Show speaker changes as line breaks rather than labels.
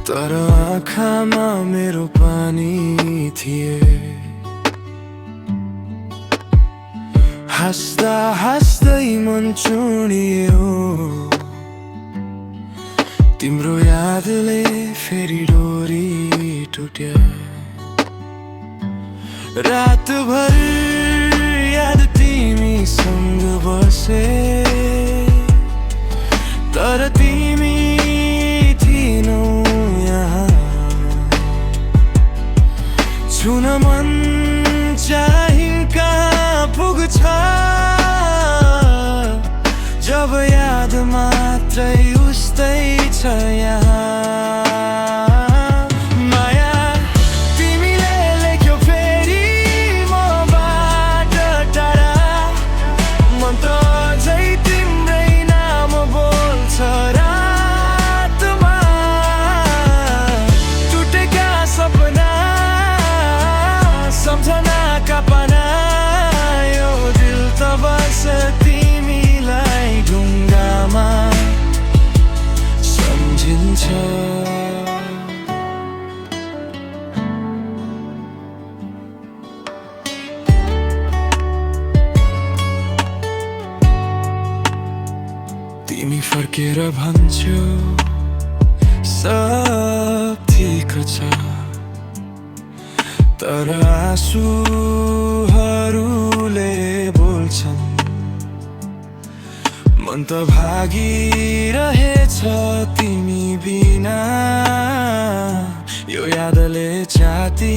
तर आँखामा मेरो पानी थिए। हाँस्दा हाँस्दै मन चुडियो, तिम्रो यादले फेरि डोरी टुट्यो। रातभर याद तिमीसँग बसे, तर तिमी थिनौ यहाँ। छुन मन चाहिँ कहाँ पुग्छ, जब याद मात्रै उस्तै छ यहाँ। सम्झनाका पाना यो दिल त बस तिमीलाई ढुङ्गामा सम्झिन्छ। तिमी फर्केर भन्छौ सब ठिक छ, तर आँसुहरूले बोल्छन्। मन त भागिरहेछ तिमी बिना, यो यादले छाती